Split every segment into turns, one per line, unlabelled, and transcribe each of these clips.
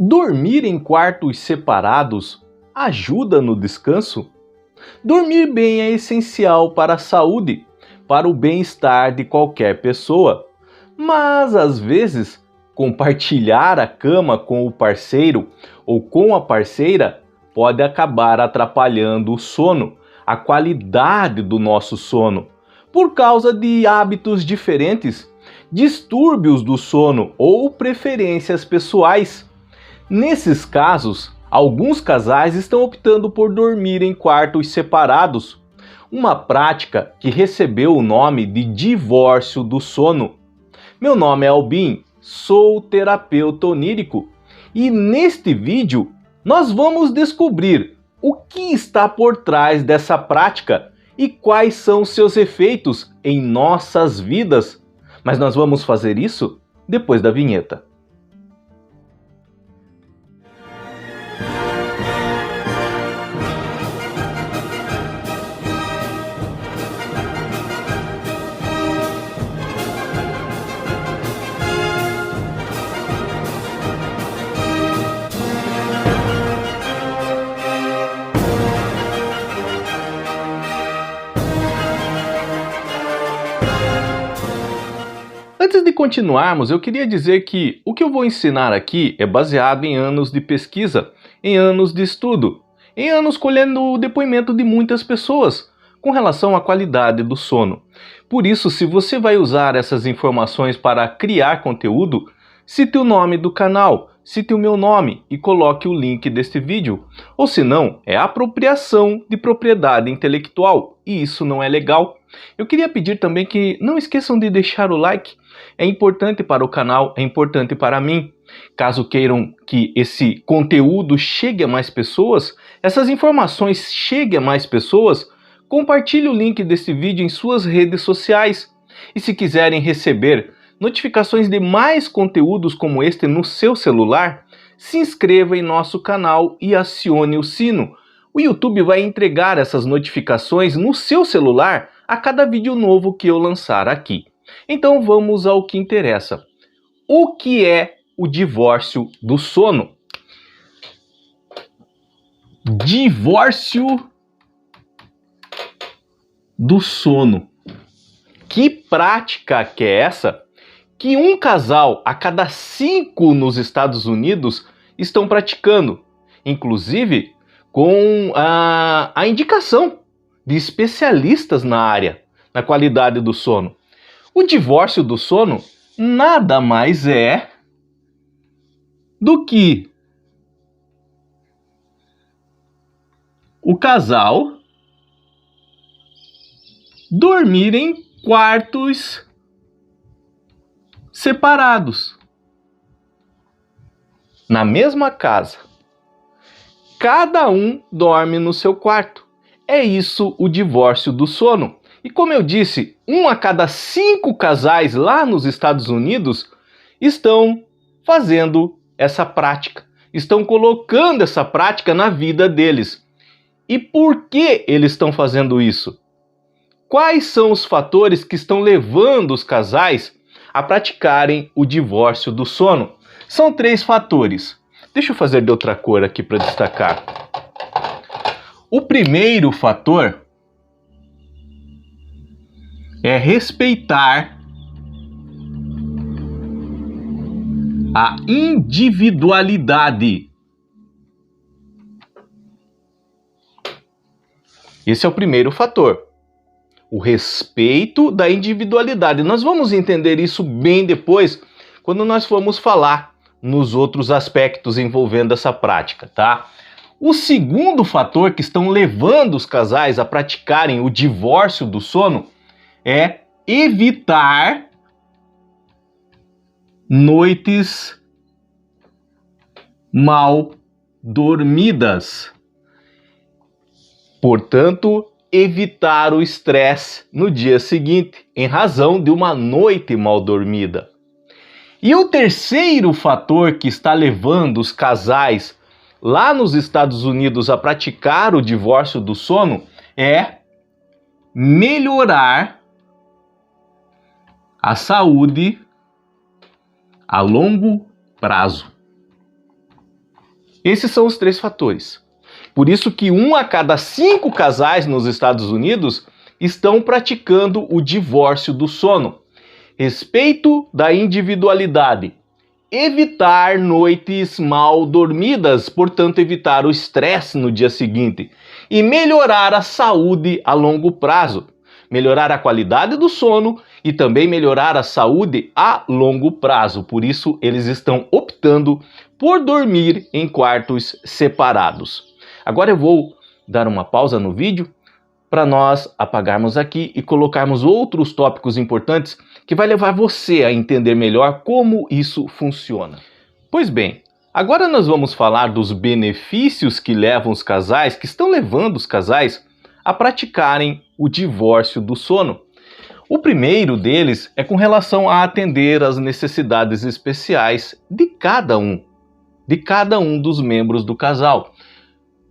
Dormir em quartos separados ajuda no descanso? Dormir bem é essencial para a saúde, para o bem-estar de qualquer pessoa. Mas, às vezes, compartilhar a cama com o parceiro ou com a parceira pode acabar atrapalhando o sono, a qualidade do nosso sono, por causa de hábitos diferentes, distúrbios do sono ou preferências pessoais. Nesses casos, alguns casais estão optando por dormir em quartos separados, uma prática que recebeu o nome de divórcio do sono. Meu nome é Albin, sou terapeuta onírico e neste vídeo nós vamos descobrir o que está por trás dessa prática e quais são seus efeitos em nossas vidas. Mas nós vamos fazer isso depois da vinheta. Antes de continuarmos, eu queria dizer que o que eu vou ensinar aqui é baseado em anos de pesquisa, em anos de estudo, em anos colhendo o depoimento de muitas pessoas com relação à qualidade do sono. Por isso, se você vai usar essas informações para criar conteúdo, cite o nome do canal, cite o meu nome e coloque o link deste vídeo. Ou senão, é apropriação de propriedade intelectual e isso não é legal. Eu queria pedir também que não esqueçam de deixar o like. É importante para o canal, é importante para mim. Caso queiram que esse conteúdo chegue a mais pessoas, essas informações cheguem a mais pessoas, compartilhe o link desse vídeo em suas redes sociais. E se quiserem receber notificações de mais conteúdos como este no seu celular, se inscreva em nosso canal e acione o sino. O YouTube vai entregar essas notificações no seu celular a cada vídeo novo que eu lançar aqui. Então vamos ao que interessa. O que é o divórcio do sono? Divórcio do sono. Que prática que é essa? Que um casal a cada 5 nos Estados Unidos estão praticando, inclusive com a indicação de especialistas na área, na qualidade do sono. O divórcio do sono nada mais é do que o casal dormir em quartos separados, na mesma casa. Cada um dorme no seu quarto. É isso o divórcio do sono. E como eu disse, 1 a cada 5 casais lá nos Estados Unidos estão fazendo essa prática, estão colocando essa prática na vida deles. E por que eles estão fazendo isso? Quais são os fatores que estão levando os casais a praticarem o divórcio do sono? São 3 fatores. Deixa eu fazer de outra cor aqui para destacar. O primeiro fator é respeitar a individualidade. Esse é o primeiro fator. O respeito da individualidade. Nós vamos entender isso bem depois, quando nós formos falar nos outros aspectos envolvendo essa prática, tá? O segundo fator que estão levando os casais a praticarem o divórcio do sono é evitar noites mal dormidas. Portanto, evitar o estresse no dia seguinte, em razão de uma noite mal dormida. E o terceiro fator que está levando os casais lá nos Estados Unidos a praticar o divórcio do sono é melhorar a saúde a longo prazo. Esses são os 3 fatores. Por isso que 1 a cada 5 casais nos Estados Unidos estão praticando o divórcio do sono. Respeito da individualidade. Evitar noites mal dormidas, portanto evitar o estresse no dia seguinte. E melhorar a saúde a longo prazo. Melhorar a qualidade do sono e também melhorar a saúde a longo prazo. Por isso eles estão optando por dormir em quartos separados. Agora eu vou dar uma pausa no vídeo para nós apagarmos aqui e colocarmos outros tópicos importantes que vai levar você a entender melhor como isso funciona. Pois bem, agora nós vamos falar dos benefícios que levam os casais, que estão levando os casais a praticarem o divórcio do sono. O primeiro deles é com relação a atender às necessidades especiais de cada um dos membros do casal.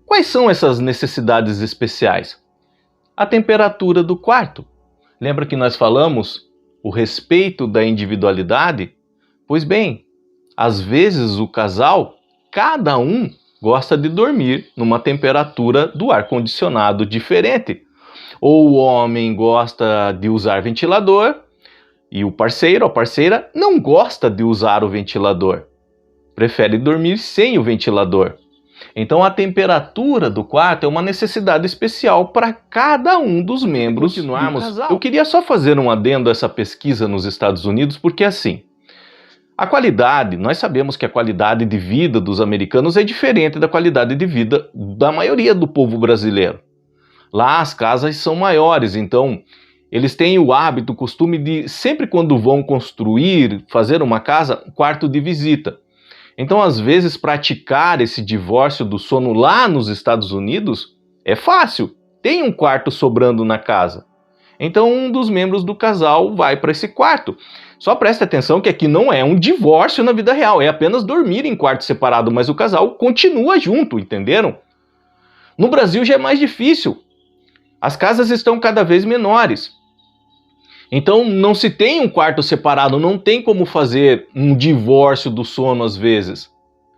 Quais são essas necessidades especiais? A temperatura do quarto. Lembra que nós falamos o respeito da individualidade? Pois bem, às vezes o casal, cada um gosta de dormir numa temperatura do ar-condicionado diferente. Ou o homem gosta de usar ventilador e o parceiro, a parceira, não gosta de usar o ventilador. Prefere dormir sem o ventilador. Então a temperatura do quarto é uma necessidade especial para cada um dos membros do casal. Eu queria só fazer um adendo a essa pesquisa nos Estados Unidos, porque assim, a qualidade, nós sabemos que a qualidade de vida dos americanos é diferente da qualidade de vida da maioria do povo brasileiro. Lá as casas são maiores, então eles têm o hábito, o costume de, sempre quando vão construir, fazer uma casa, quarto de visita. Então, às vezes, praticar esse divórcio do sono lá nos Estados Unidos é fácil. Tem um quarto sobrando na casa. Então, um dos membros do casal vai para esse quarto. Só preste atenção que aqui não é um divórcio na vida real, é apenas dormir em quarto separado, mas o casal continua junto, entenderam? No Brasil já é mais difícil. As casas estão cada vez menores. Então não se tem um quarto separado, não tem como fazer um divórcio do sono às vezes.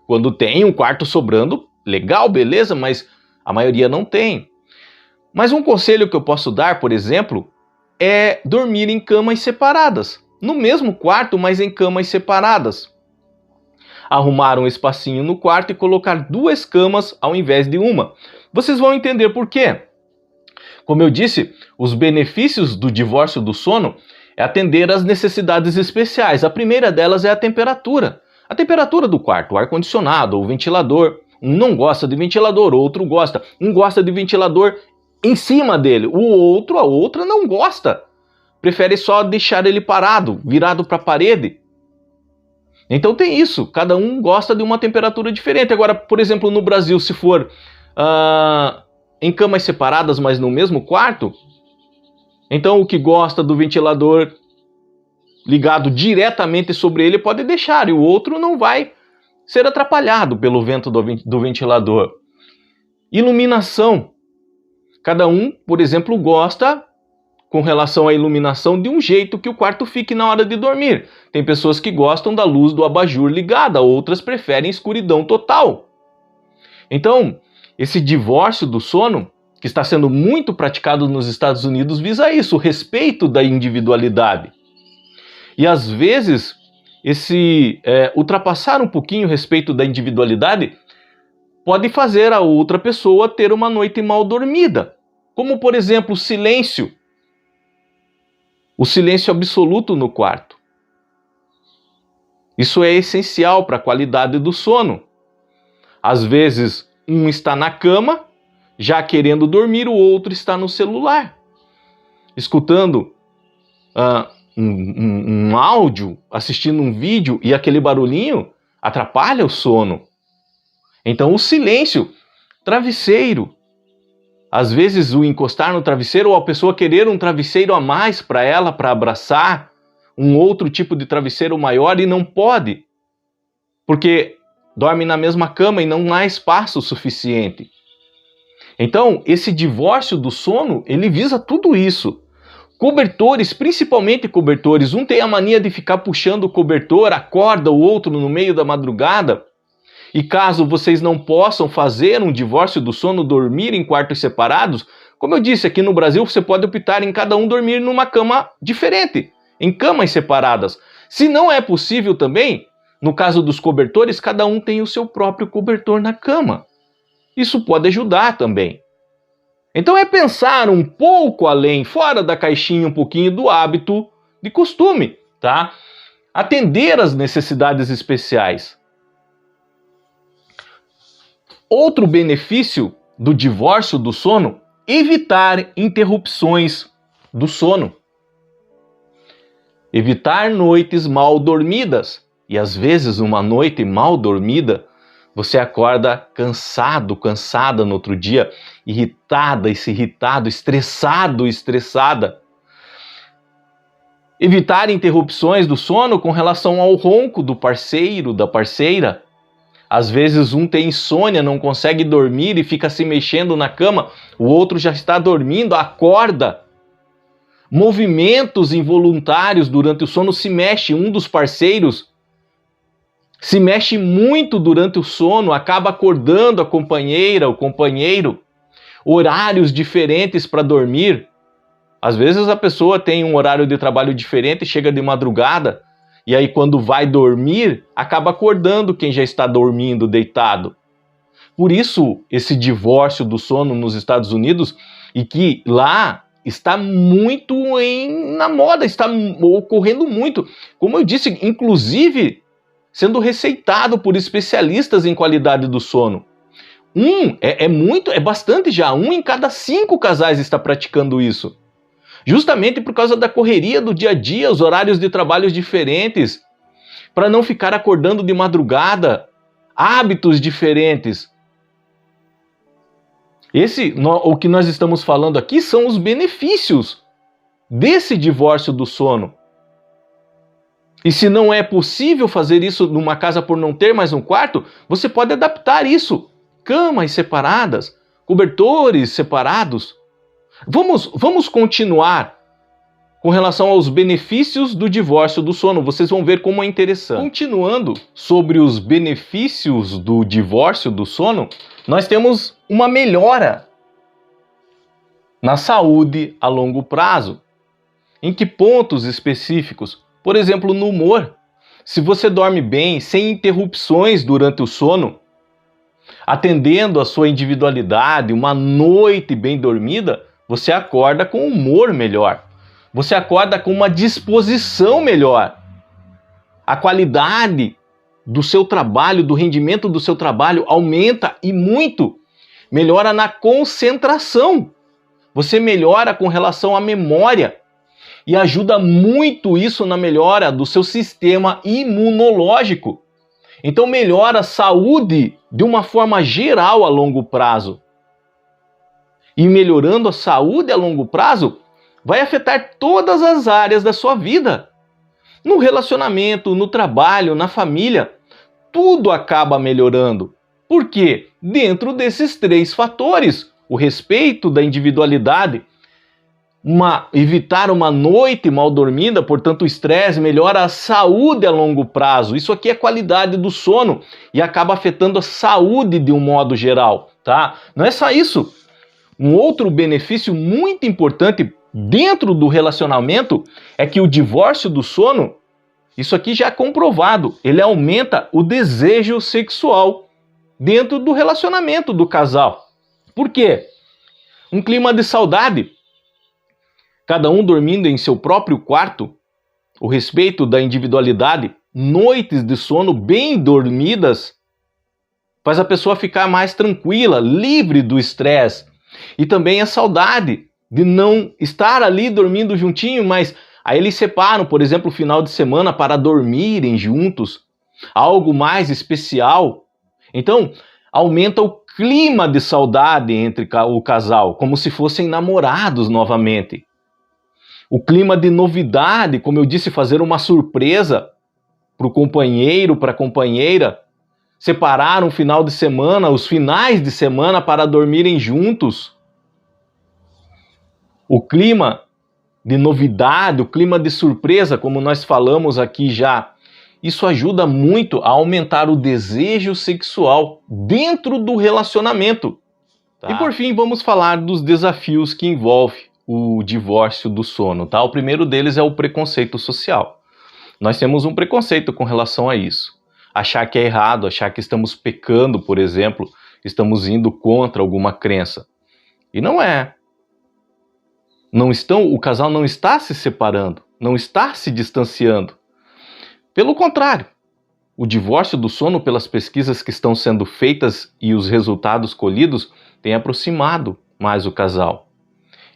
Quando tem um quarto sobrando, legal, beleza, mas a maioria não tem. Mas um conselho que eu posso dar, por exemplo, é dormir em camas separadas. No mesmo quarto, mas em camas separadas. Arrumar um espacinho no quarto e colocar 2 camas ao invés de uma. Vocês vão entender por quê. Como eu disse, os benefícios do divórcio do sono é atender às necessidades especiais. A primeira delas é a temperatura. A temperatura do quarto, o ar-condicionado ou o ventilador. Um não gosta de ventilador, outro gosta. Um gosta de ventilador em cima dele, o outro, a outra não gosta. Prefere só deixar ele parado, virado para a parede. Então tem isso, cada um gosta de uma temperatura diferente. Agora, por exemplo, no Brasil, se for em camas separadas, mas no mesmo quarto, então o que gosta do ventilador ligado diretamente sobre ele pode deixar, e o outro não vai ser atrapalhado pelo vento do ventilador. Iluminação. Cada um, por exemplo, gosta, com relação à iluminação, de um jeito que o quarto fique na hora de dormir. Tem pessoas que gostam da luz do abajur ligada, outras preferem escuridão total. Então, esse divórcio do sono, que está sendo muito praticado nos Estados Unidos, visa isso, o respeito da individualidade. E às vezes, ultrapassar um pouquinho o respeito da individualidade pode fazer a outra pessoa ter uma noite mal dormida. Como, por exemplo, o silêncio. O silêncio absoluto no quarto. Isso é essencial para a qualidade do sono. Às vezes, um está na cama, já querendo dormir, o outro está no celular, escutando um áudio, assistindo um vídeo, e aquele barulhinho atrapalha o sono. Então o silêncio, travesseiro. Às vezes o encostar no travesseiro, ou a pessoa querer um travesseiro a mais para ela, para abraçar, um outro tipo de travesseiro maior, e não pode, porque dorme na mesma cama e não há espaço suficiente. Então, esse divórcio do sono, ele visa tudo isso. Cobertores, principalmente cobertores. Um tem a mania de ficar puxando o cobertor, acorda o outro no meio da madrugada. E caso vocês não possam fazer um divórcio do sono, dormir em quartos separados, como eu disse, aqui no Brasil você pode optar em cada um dormir numa cama diferente, em camas separadas. Se não é possível também, no caso dos cobertores, cada um tem o seu próprio cobertor na cama. Isso pode ajudar também. Então é pensar um pouco além, fora da caixinha, um pouquinho do hábito de costume, tá? Atender às necessidades especiais. Outro benefício do divórcio do sono, evitar interrupções do sono. Evitar noites mal dormidas. E às vezes uma noite mal dormida, você acorda cansado, cansada no outro dia, irritada, irritado, estressado, estressada. Evitar interrupções do sono com relação ao ronco do parceiro, da parceira. Às vezes um tem insônia, não consegue dormir e fica se mexendo na cama, o outro já está dormindo, acorda. Movimentos involuntários durante o sono, se mexe, um dos parceiros se mexe muito durante o sono, acaba acordando a companheira, o companheiro. Horários diferentes para dormir. Às vezes a pessoa tem um horário de trabalho diferente, chega de madrugada, e aí quando vai dormir, acaba acordando quem já está dormindo, deitado. Por isso, esse divórcio do sono nos Estados Unidos, e que lá está muito na moda, está ocorrendo muito. Como eu disse, inclusive sendo receitado por especialistas em qualidade do sono. É bastante já. 1 em cada 5 casais está praticando isso. Justamente por causa da correria do dia a dia, os horários de trabalho diferentes, para não ficar acordando de madrugada, hábitos diferentes. O que nós estamos falando aqui são os benefícios desse divórcio do sono. E se não é possível fazer isso numa casa por não ter mais um quarto, você pode adaptar isso. Camas separadas, cobertores separados. Vamos continuar com relação aos benefícios do divórcio do sono. Vocês vão ver como é interessante. Continuando sobre os benefícios do divórcio do sono, nós temos uma melhora na saúde a longo prazo. Em que pontos específicos? Por exemplo, no humor. Se você dorme bem, sem interrupções durante o sono, atendendo à sua individualidade, uma noite bem dormida, você acorda com humor melhor. Você acorda com uma disposição melhor. A qualidade do seu trabalho, do rendimento do seu trabalho aumenta e muito. Melhora na concentração. Você melhora com relação à memória. E ajuda muito isso na melhora do seu sistema imunológico. Então melhora a saúde de uma forma geral a longo prazo. E melhorando a saúde a longo prazo, vai afetar todas as áreas da sua vida. No relacionamento, no trabalho, na família, tudo acaba melhorando. Por quê? Dentro desses 3 fatores, o respeito da individualidade, evitar uma noite mal dormida, portanto o estresse melhora a saúde a longo prazo. Isso aqui é qualidade do sono e acaba afetando a saúde de um modo geral, tá? Não é só isso. Um outro benefício muito importante dentro do relacionamento é que o divórcio do sono, isso aqui já é comprovado, ele aumenta o desejo sexual dentro do relacionamento do casal. Por quê? Um clima de saudade. Cada um dormindo em seu próprio quarto, o respeito da individualidade, noites de sono bem dormidas, faz a pessoa ficar mais tranquila, livre do estresse. E também a saudade de não estar ali dormindo juntinho, mas aí eles separam, por exemplo, o final de semana para dormirem juntos, algo mais especial. Então, aumenta o clima de saudade entre o casal, como se fossem namorados novamente. O clima de novidade, como eu disse, fazer uma surpresa para o companheiro, para a companheira, separar um final de semana, os finais de semana para dormirem juntos. O clima de novidade, o clima de surpresa, como nós falamos aqui já isso ajuda muito a aumentar o desejo sexual dentro do relacionamento. Tá? E por fim, vamos falar dos desafios que envolve o divórcio do sono. Tá? O primeiro deles é o preconceito social. Nós temos um preconceito com relação a isso. Achar que é errado, achar que estamos pecando, por exemplo, estamos indo contra alguma crença. E não é. O casal não está se separando, não está se distanciando. Pelo contrário, o divórcio do sono, pelas pesquisas que estão sendo feitas e os resultados colhidos, tem aproximado mais o casal.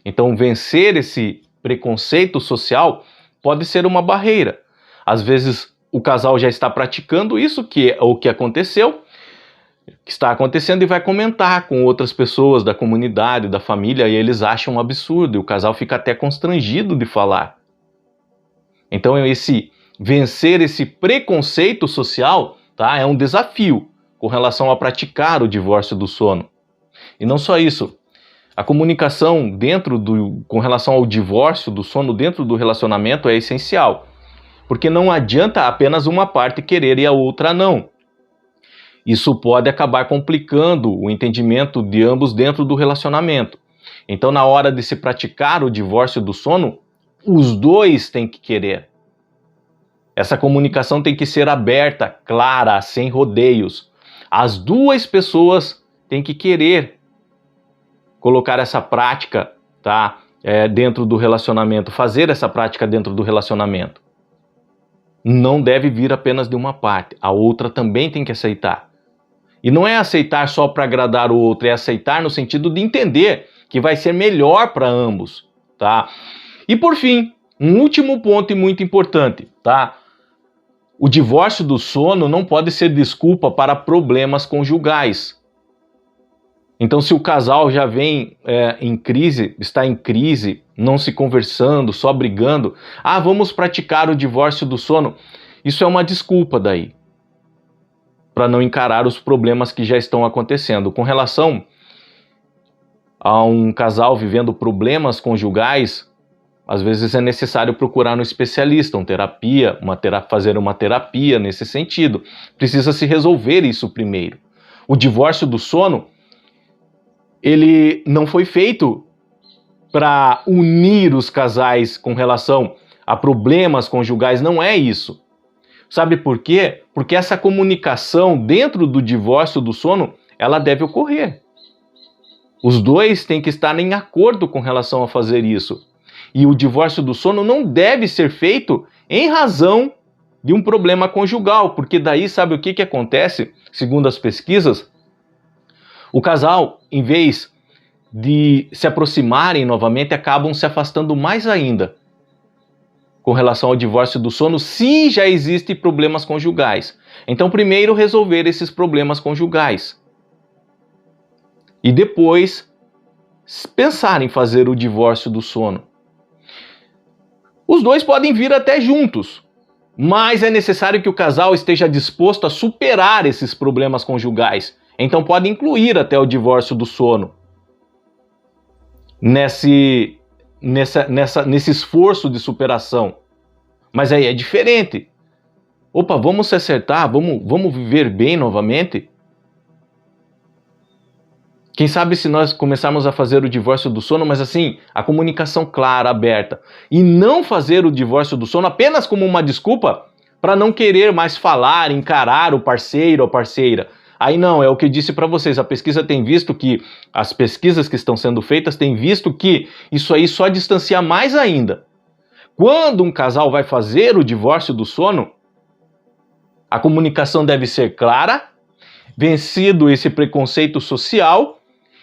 Então, vencer esse preconceito social pode ser uma barreira. Às vezes, o casal já está praticando isso, que é o que aconteceu, que está acontecendo, e vai comentar com outras pessoas da comunidade, da família, e eles acham um absurdo, e o casal fica até constrangido de falar. Então, vencer esse preconceito social, tá, é um desafio com relação a praticar o divórcio do sono. E não só isso, a comunicação com relação ao divórcio do sono dentro do relacionamento é essencial, porque não adianta apenas uma parte querer e a outra não. Isso pode acabar complicando o entendimento de ambos dentro do relacionamento. Então, na hora de se praticar o divórcio do sono, os dois têm que querer. Essa comunicação tem que ser aberta, clara, sem rodeios. As duas pessoas têm que querer colocar essa prática, tá, dentro do relacionamento, fazer essa prática dentro do relacionamento. Não deve vir apenas de uma parte, a outra também tem que aceitar. E não é aceitar só para agradar o outro, é aceitar no sentido de entender que vai ser melhor para ambos, tá? E por fim, um último ponto e muito importante, tá? O divórcio do sono não pode ser desculpa para problemas conjugais. Então, se o casal já vem está em crise, não se conversando, só brigando, vamos praticar o divórcio do sono, isso é uma desculpa daí, para não encarar os problemas que já estão acontecendo. Com relação a um casal vivendo problemas conjugais, às vezes é necessário procurar um especialista, fazer uma terapia nesse sentido. Precisa se resolver isso primeiro. O divórcio do sono, ele não foi feito para unir os casais com relação a problemas conjugais, não é isso. Sabe por quê? Porque essa comunicação dentro do divórcio do sono, ela deve ocorrer. Os dois têm que estar em acordo com relação a fazer isso. E o divórcio do sono não deve ser feito em razão de um problema conjugal, porque daí sabe o que acontece, segundo as pesquisas? O casal, em vez de se aproximarem novamente, acabam se afastando mais ainda com relação ao divórcio do sono, se já existem problemas conjugais. Então, primeiro resolver esses problemas conjugais. E depois pensar em fazer o divórcio do sono. Os dois podem vir até juntos, mas é necessário que o casal esteja disposto a superar esses problemas conjugais. Então pode incluir até o divórcio do sono nesse esforço de superação. Mas aí é diferente. Opa, vamos se acertar, vamos viver bem novamente? Quem sabe se nós começarmos a fazer o divórcio do sono, mas assim, a comunicação clara, aberta. E não fazer o divórcio do sono apenas como uma desculpa para não querer mais falar, encarar o parceiro ou parceira. Aí não, é o que eu disse para vocês, as pesquisas que estão sendo feitas têm visto que isso aí só distancia mais ainda. Quando um casal vai fazer o divórcio do sono, a comunicação deve ser clara, vencido esse preconceito social,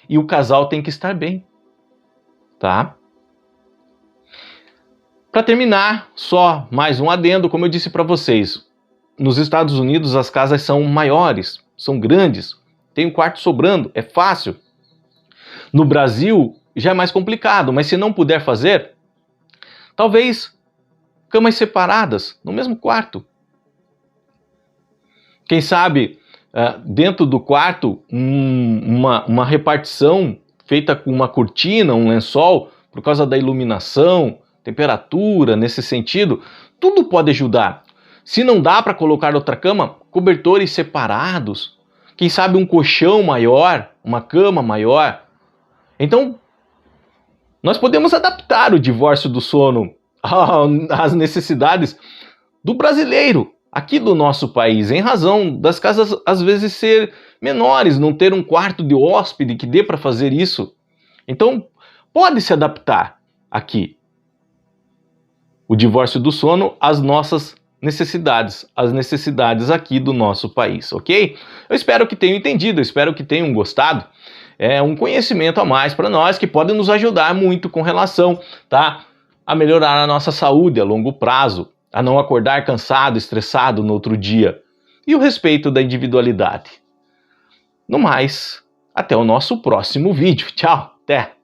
e o casal tem que estar bem, tá? Para terminar, só mais um adendo, como eu disse para vocês, nos Estados Unidos as casas são maiores, são grandes, tem um quarto sobrando, é fácil. No Brasil já é mais complicado, mas se não puder fazer, talvez camas separadas no mesmo quarto. Quem sabe dentro do quarto uma repartição feita com uma cortina, um lençol, por causa da iluminação, temperatura, nesse sentido, tudo pode ajudar. Se não dá para colocar outra cama, cobertores separados. Quem sabe um colchão maior, uma cama maior. Então, nós podemos adaptar o divórcio do sono às necessidades do brasileiro, aqui do nosso país, em razão das casas às vezes ser menores, não ter um quarto de hóspede que dê para fazer isso. Então, pode se adaptar aqui o divórcio do sono às nossas necessidades, as necessidades aqui do nosso país, ok? Eu espero que tenham entendido, eu espero que tenham gostado. É um conhecimento a mais para nós que pode nos ajudar muito com relação, tá, a melhorar a nossa saúde a longo prazo, a não acordar cansado, estressado no outro dia, e o respeito da individualidade. No mais, até o nosso próximo vídeo. Tchau, até!